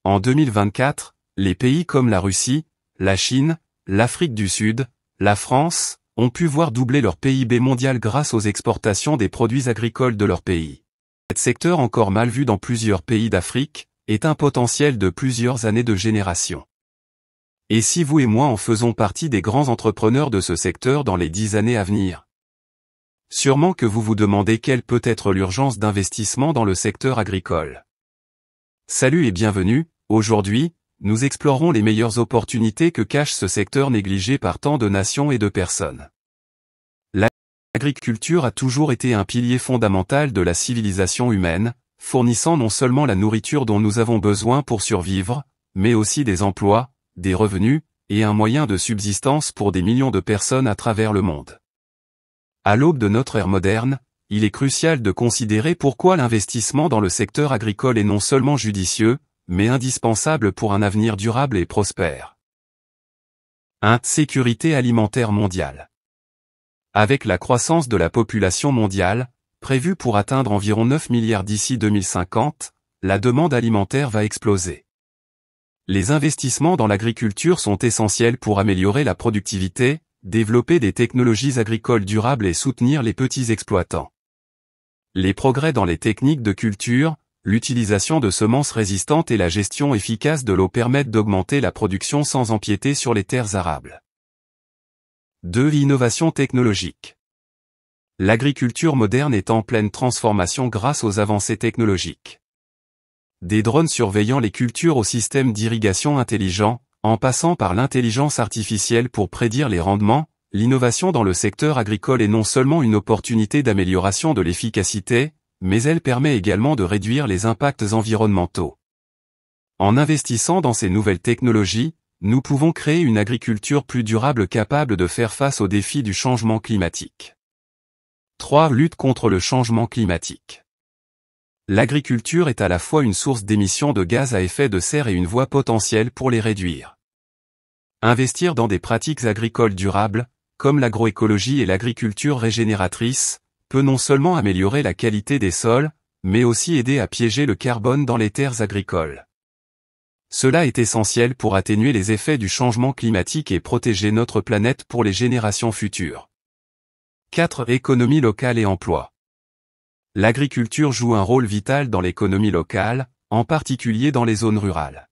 En 2024, les pays comme la Russie, la Chine, l'Afrique du Sud, la France, ont pu voir doubler leur PIB mondial grâce aux exportations des produits agricoles de leur pays. Ce secteur encore mal vu dans plusieurs pays d'Afrique, est un potentiel de plusieurs années de génération. Et si vous et moi en faisons partie des grands entrepreneurs de ce secteur dans les 10 années à venir? Sûrement que vous vous demandez quelle peut être l'urgence d'investissement dans le secteur agricole. Salut et bienvenue, aujourd'hui, nous explorerons les meilleures opportunités que cache ce secteur négligé par tant de nations et de personnes. L'agriculture a toujours été un pilier fondamental de la civilisation humaine, fournissant non seulement la nourriture dont nous avons besoin pour survivre, mais aussi des emplois, des revenus, et un moyen de subsistance pour des millions de personnes à travers le monde. À l'aube de notre ère moderne, il est crucial de considérer pourquoi l'investissement dans le secteur agricole est non seulement judicieux, mais indispensable pour un avenir durable et prospère. 1. Sécurité alimentaire mondiale. Avec la croissance de la population mondiale, prévue pour atteindre environ 9 milliards d'ici 2050, la demande alimentaire va exploser. Les investissements dans l'agriculture sont essentiels pour améliorer la productivité, développer des technologies agricoles durables et soutenir les petits exploitants. Les progrès dans les techniques de culture, l'utilisation de semences résistantes et la gestion efficace de l'eau permettent d'augmenter la production sans empiéter sur les terres arables. 2. Innovation technologique. L'agriculture moderne est en pleine transformation grâce aux avancées technologiques. Des drones surveillant les cultures au système d'irrigation intelligent, en passant par l'intelligence artificielle pour prédire les rendements, l'innovation dans le secteur agricole est non seulement une opportunité d'amélioration de l'efficacité, mais elle permet également de réduire les impacts environnementaux. En investissant dans ces nouvelles technologies, nous pouvons créer une agriculture plus durable capable de faire face aux défis du changement climatique. 3. Lutte contre le changement climatique. L'agriculture est à la fois une source d'émissions de gaz à effet de serre et une voie potentielle pour les réduire. Investir dans des pratiques agricoles durables, comme l'agroécologie et l'agriculture régénératrice, peut non seulement améliorer la qualité des sols, mais aussi aider à piéger le carbone dans les terres agricoles. Cela est essentiel pour atténuer les effets du changement climatique et protéger notre planète pour les générations futures. 4. Économie locale et emploi. L'agriculture joue un rôle vital dans l'économie locale, en particulier dans les zones rurales.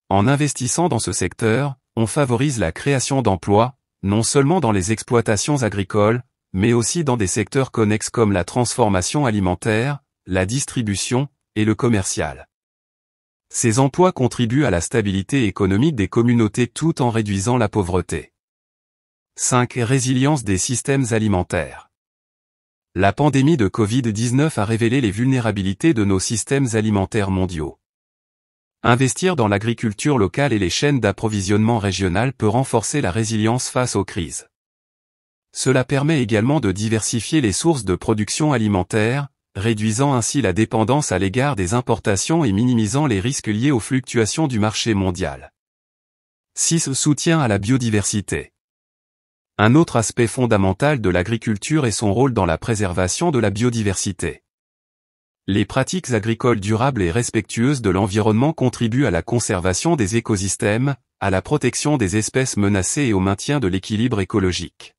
En investissant dans ce secteur, on favorise la création d'emplois, non seulement dans les exploitations agricoles, mais aussi dans des secteurs connexes comme la transformation alimentaire, la distribution, et le commercial. Ces emplois contribuent à la stabilité économique des communautés tout en réduisant la pauvreté. 5. Résilience des systèmes alimentaires. La pandémie de Covid-19 a révélé les vulnérabilités de nos systèmes alimentaires mondiaux. Investir dans l'agriculture locale et les chaînes d'approvisionnement régionales peut renforcer la résilience face aux crises. Cela permet également de diversifier les sources de production alimentaire, réduisant ainsi la dépendance à l'égard des importations et minimisant les risques liés aux fluctuations du marché mondial. 6. Soutien à la biodiversité. Un autre aspect fondamental de l'agriculture est son rôle dans la préservation de la biodiversité. Les pratiques agricoles durables et respectueuses de l'environnement contribuent à la conservation des écosystèmes, à la protection des espèces menacées et au maintien de l'équilibre écologique.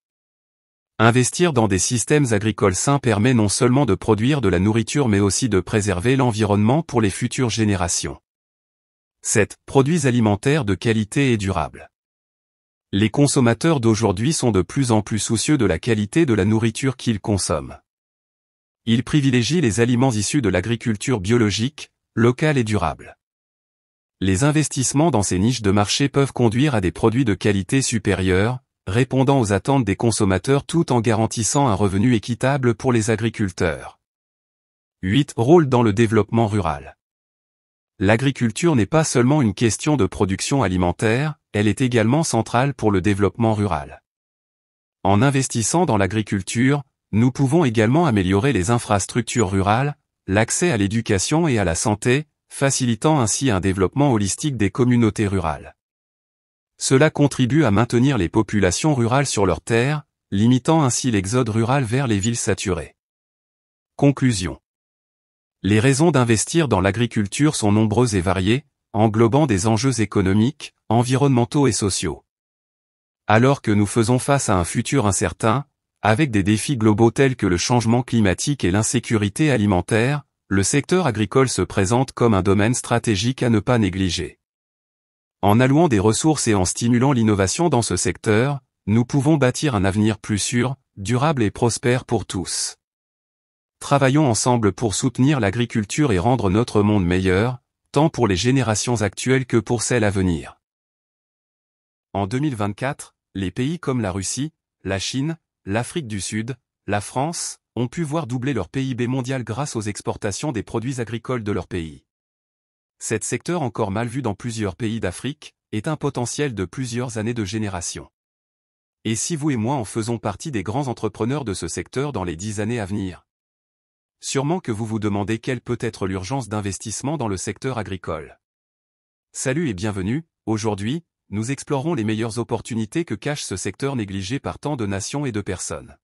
Investir dans des systèmes agricoles sains permet non seulement de produire de la nourriture mais aussi de préserver l'environnement pour les futures générations. 7. Produits alimentaires de qualité et durables. Les consommateurs d'aujourd'hui sont de plus en plus soucieux de la qualité de la nourriture qu'ils consomment. Ils privilégient les aliments issus de l'agriculture biologique, locale et durable. Les investissements dans ces niches de marché peuvent conduire à des produits de qualité supérieure, répondant aux attentes des consommateurs tout en garantissant un revenu équitable pour les agriculteurs. 8. Rôle dans le développement rural. L'agriculture n'est pas seulement une question de production alimentaire, elle est également centrale pour le développement rural. En investissant dans l'agriculture, nous pouvons également améliorer les infrastructures rurales, l'accès à l'éducation et à la santé, facilitant ainsi un développement holistique des communautés rurales. Cela contribue à maintenir les populations rurales sur leurs terres, limitant ainsi l'exode rural vers les villes saturées. Conclusion. Les raisons d'investir dans l'agriculture sont nombreuses et variées, englobant des enjeux économiques, environnementaux et sociaux. Alors que nous faisons face à un futur incertain, avec des défis globaux tels que le changement climatique et l'insécurité alimentaire, le secteur agricole se présente comme un domaine stratégique à ne pas négliger. En allouant des ressources et en stimulant l'innovation dans ce secteur, nous pouvons bâtir un avenir plus sûr, durable et prospère pour tous. Travaillons ensemble pour soutenir l'agriculture et rendre notre monde meilleur, tant pour les générations actuelles que pour celles à venir. En 2024, les pays comme la Russie, la Chine, l'Afrique du Sud, la France, ont pu voir doubler leur PIB mondial grâce aux exportations des produits agricoles de leur pays. Cet secteur encore mal vu dans plusieurs pays d'Afrique, est un potentiel de plusieurs années de génération. Et si vous et moi en faisons partie des grands entrepreneurs de ce secteur dans les 10 années à venir? Sûrement que vous vous demandez quelle peut être l'urgence d'investissement dans le secteur agricole. Salut et bienvenue, aujourd'hui, nous explorerons les meilleures opportunités que cache ce secteur négligé par tant de nations et de personnes.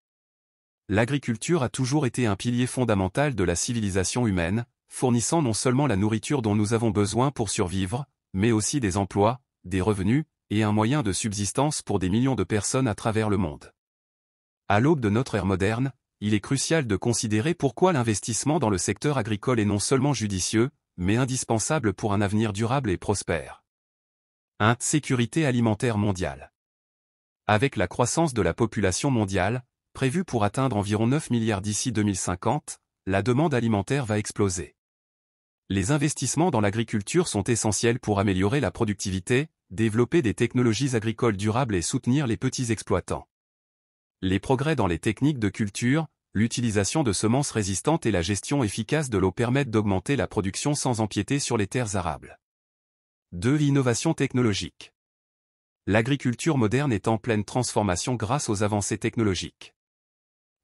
L'agriculture a toujours été un pilier fondamental de la civilisation humaine, fournissant non seulement la nourriture dont nous avons besoin pour survivre, mais aussi des emplois, des revenus, et un moyen de subsistance pour des millions de personnes à travers le monde. À l'aube de notre ère moderne, il est crucial de considérer pourquoi l'investissement dans le secteur agricole est non seulement judicieux, mais indispensable pour un avenir durable et prospère. 1. Sécurité alimentaire mondiale. Avec la croissance de la population mondiale, prévue pour atteindre environ 9 milliards d'ici 2050, la demande alimentaire va exploser. Les investissements dans l'agriculture sont essentiels pour améliorer la productivité, développer des technologies agricoles durables et soutenir les petits exploitants. Les progrès dans les techniques de culture, l'utilisation de semences résistantes et la gestion efficace de l'eau permettent d'augmenter la production sans empiéter sur les terres arables. 2. Innovation technologique. L'agriculture moderne est en pleine transformation grâce aux avancées technologiques.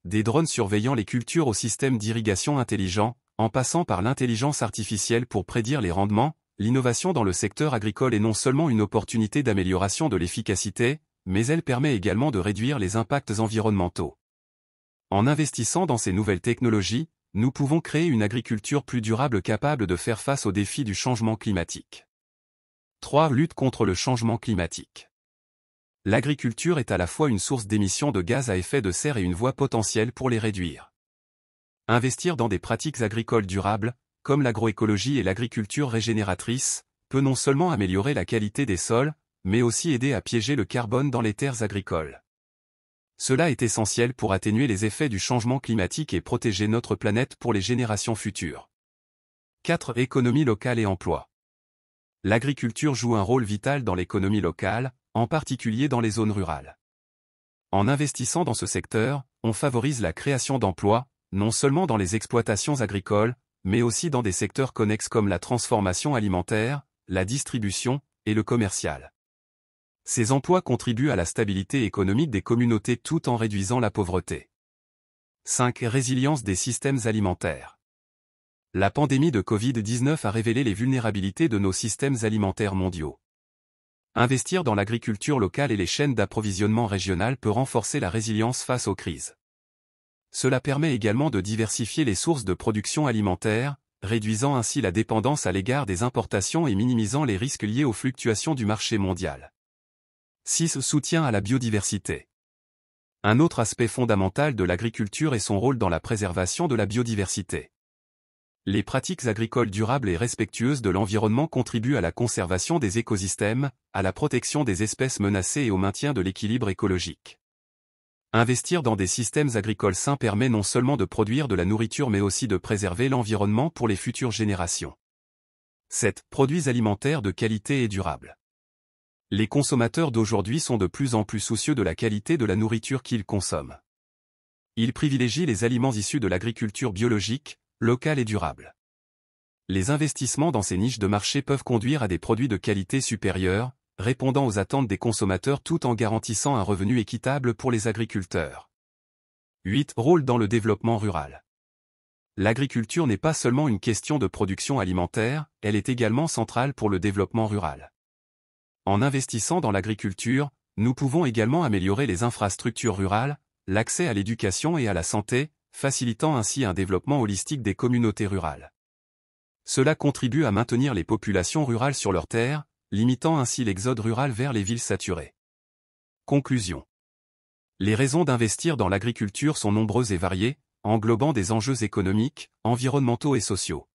Des drones surveillant les cultures au système d'irrigation intelligent, en passant par l'intelligence artificielle pour prédire les rendements, l'innovation dans le secteur agricole est non seulement une opportunité d'amélioration de l'efficacité, mais elle permet également de réduire les impacts environnementaux. En investissant dans ces nouvelles technologies, nous pouvons créer une agriculture plus durable capable de faire face aux défis du changement climatique. 3. Lutte contre le changement climatique. L'agriculture est à la fois une source d'émissions de gaz à effet de serre et une voie potentielle pour les réduire. Investir dans des pratiques agricoles durables, comme l'agroécologie et l'agriculture régénératrice, peut non seulement améliorer la qualité des sols, mais aussi aider à piéger le carbone dans les terres agricoles. Cela est essentiel pour atténuer les effets du changement climatique et protéger notre planète pour les générations futures. 4. Économie locale et emploi. L'agriculture joue un rôle vital dans l'économie locale, en particulier dans les zones rurales. En investissant dans ce secteur, on favorise la création d'emplois, non seulement dans les exploitations agricoles, mais aussi dans des secteurs connexes comme la transformation alimentaire, la distribution et le commercial. Ces emplois contribuent à la stabilité économique des communautés tout en réduisant la pauvreté. 5. Résilience des systèmes alimentaires. La pandémie de Covid-19 a révélé les vulnérabilités de nos systèmes alimentaires mondiaux. Investir dans l'agriculture locale et les chaînes d'approvisionnement régionales peut renforcer la résilience face aux crises. Cela permet également de diversifier les sources de production alimentaire, réduisant ainsi la dépendance à l'égard des importations et minimisant les risques liés aux fluctuations du marché mondial. 6. Soutien à la biodiversité. Un autre aspect fondamental de l'agriculture est son rôle dans la préservation de la biodiversité. Les pratiques agricoles durables et respectueuses de l'environnement contribuent à la conservation des écosystèmes, à la protection des espèces menacées et au maintien de l'équilibre écologique. Investir dans des systèmes agricoles sains permet non seulement de produire de la nourriture mais aussi de préserver l'environnement pour les futures générations. 7. Produits alimentaires de qualité et durables. Les consommateurs d'aujourd'hui sont de plus en plus soucieux de la qualité de la nourriture qu'ils consomment. Ils privilégient les aliments issus de l'agriculture biologique, locale et durable. Les investissements dans ces niches de marché peuvent conduire à des produits de qualité supérieure, répondant aux attentes des consommateurs tout en garantissant un revenu équitable pour les agriculteurs. 8. Rôle dans le développement rural. L'agriculture n'est pas seulement une question de production alimentaire, elle est également centrale pour le développement rural. En investissant dans l'agriculture, nous pouvons également améliorer les infrastructures rurales, l'accès à l'éducation et à la santé, facilitant ainsi un développement holistique des communautés rurales. Cela contribue à maintenir les populations rurales sur leurs terres, limitant ainsi l'exode rural vers les villes saturées. Conclusion. Les raisons d'investir dans l'agriculture sont nombreuses et variées, englobant des enjeux économiques, environnementaux et sociaux.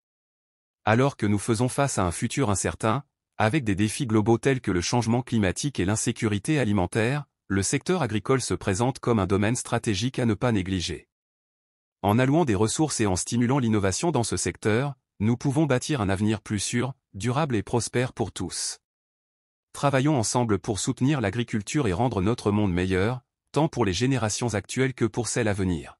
Alors que nous faisons face à un futur incertain, avec des défis globaux tels que le changement climatique et l'insécurité alimentaire, le secteur agricole se présente comme un domaine stratégique à ne pas négliger. En allouant des ressources et en stimulant l'innovation dans ce secteur, nous pouvons bâtir un avenir plus sûr, durable et prospère pour tous. Travaillons ensemble pour soutenir l'agriculture et rendre notre monde meilleur, tant pour les générations actuelles que pour celles à venir.